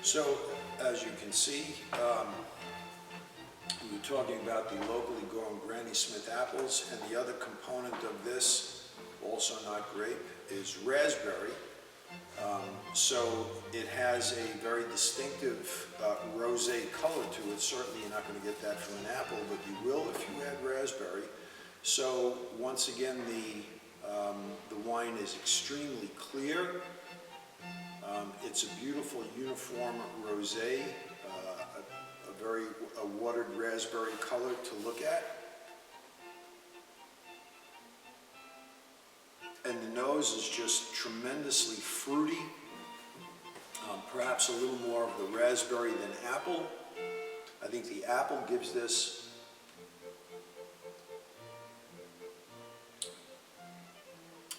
So, as you can see, we were talking about the locally grown Granny Smith apples, and the other component of this, also not grape, is raspberry. So it has a very distinctive rosé color to it. Certainly you're not going to get that from an apple, but you will if you add raspberry. So once again, the wine is extremely clear. It's a beautiful uniform rosé, a watered raspberry color to look at. And the nose is just tremendously fruity, perhaps a little more of the raspberry than apple. I think the apple gives this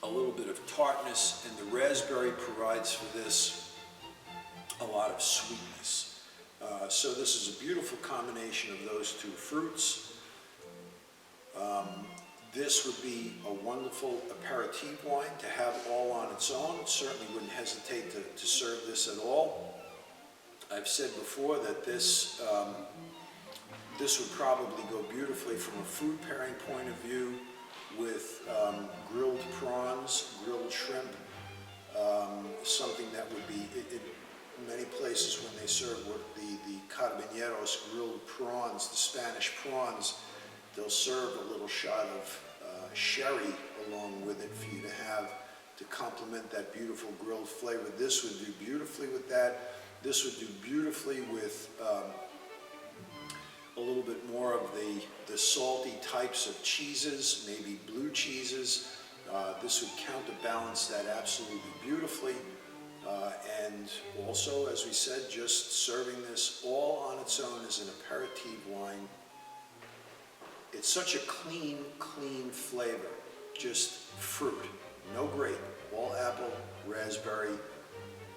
a little bit of tartness, and the raspberry provides for this a lot of sweetness. So this is a beautiful combination of those two fruits. This would be a wonderful aperitif wine to have all on its own. Certainly wouldn't hesitate to serve this at all. I've said before that this would probably go beautifully from a food pairing point of view with grilled prawns, grilled shrimp, something that would be, in many places when they serve the carabineros, grilled prawns, the Spanish prawns, they'll serve a little shot of sherry along with it for you to have to complement that beautiful grilled flavor. This would do beautifully with that. This would do beautifully with a little bit more of the salty types of cheeses, maybe blue cheeses. This would counterbalance that absolutely beautifully. And also, as we said, just serving this all on its own as an aperitif wine. It's such a clean flavor, just fruit, no grape, all apple, raspberry,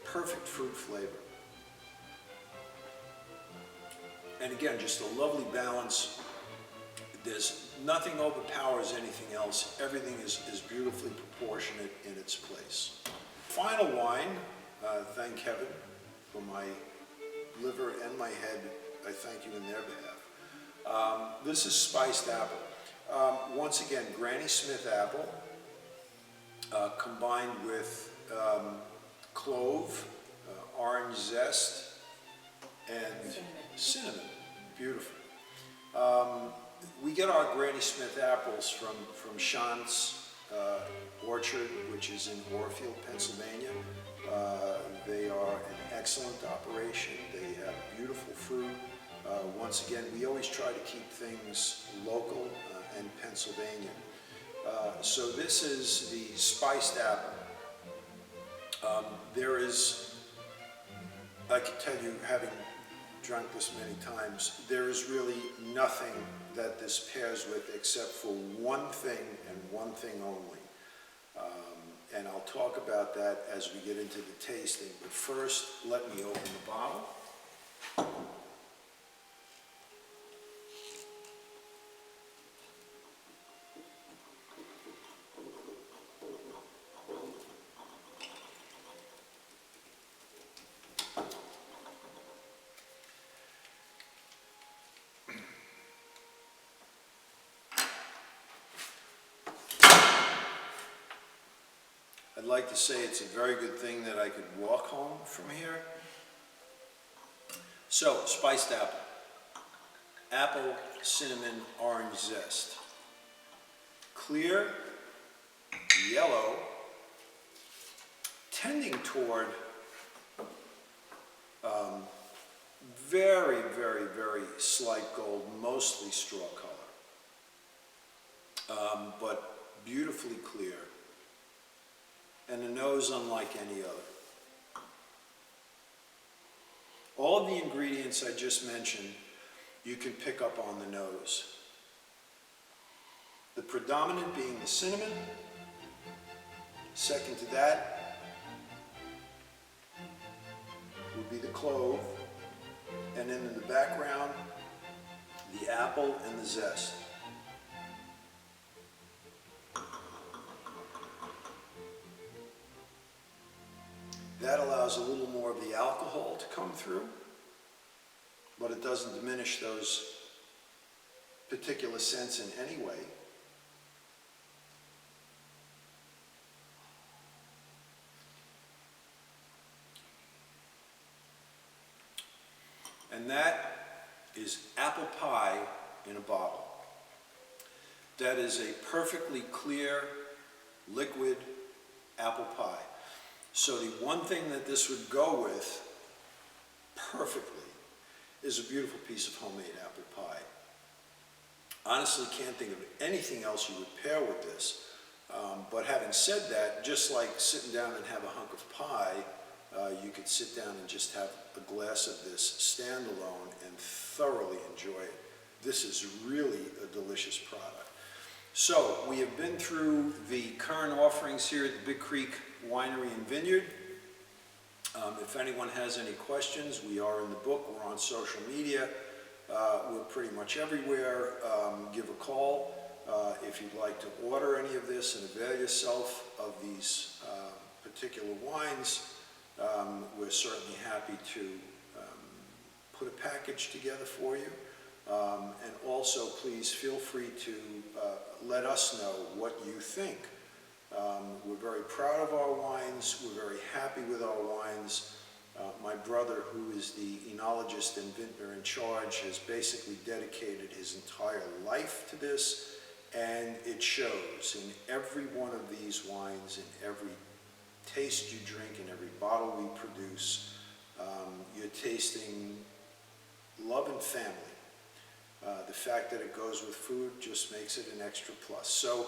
perfect fruit flavor. And again, just a lovely balance. There's nothing overpowers anything else. Everything is beautifully proportionate in its place. Final wine, thank heaven for my liver and my head. I thank you in their behalf. This is spiced apple. Once again, Granny Smith apple combined with clove, orange zest, and cinnamon. Beautiful. We get our Granny Smith apples from Schantz Orchard, which is in Orefield, Pennsylvania. They are an excellent operation. They have beautiful fruit. Once again, we always try to keep things local and Pennsylvania. So this is the spiced apple. There is, I can tell you, having drunk this many times, there is really nothing that this pairs with except for one thing and one thing only. And I'll talk about that as we get into the tasting. But first, let me open the bottle. I'd like to say it's a very good thing that I could walk home from here. So, spiced apple. Apple, cinnamon, orange zest. Clear, yellow, tending toward very, very, very slight gold, mostly straw color, but beautifully clear. And the nose unlike any other. All of the ingredients I just mentioned, you can pick up on the nose. The predominant being the cinnamon. Second to that would be the clove. And then in the background, the apple and the zest. That allows allows a little more of the alcohol to come through, but it doesn't diminish those particular scents in any way. And that is apple pie in a bottle. That is a perfectly clear, liquid apple pie. So the one thing that this would go with perfectly is a beautiful piece of homemade apple pie. Honestly, can't think of anything else you would pair with this. But having said that, just like sitting down and have a hunk of pie, you could sit down and just have a glass of this standalone and thoroughly enjoy it. This is really a delicious product. So we have been through the current offerings here at the Big Creek Winery and Vineyard. If anyone has any questions, we are in the book, we're on social media, we're pretty much everywhere. Give a call if you'd like to order any of this and avail yourself of these particular wines. We're certainly happy to put a package together for you. And also, please feel free to let us know what you think. We're very proud of our wines. We're very happy with our wines. My brother, who is the enologist and vintner in charge, has basically dedicated his entire life to this, and it shows in every one of these wines, in every taste you drink, in every bottle we produce. You're tasting love and family. The fact that it goes with food just makes it an extra plus. So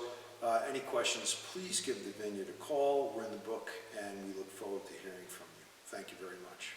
any questions, please give the Vineyard a call. We're in the book, and we look forward to hearing from you. Thank you very much.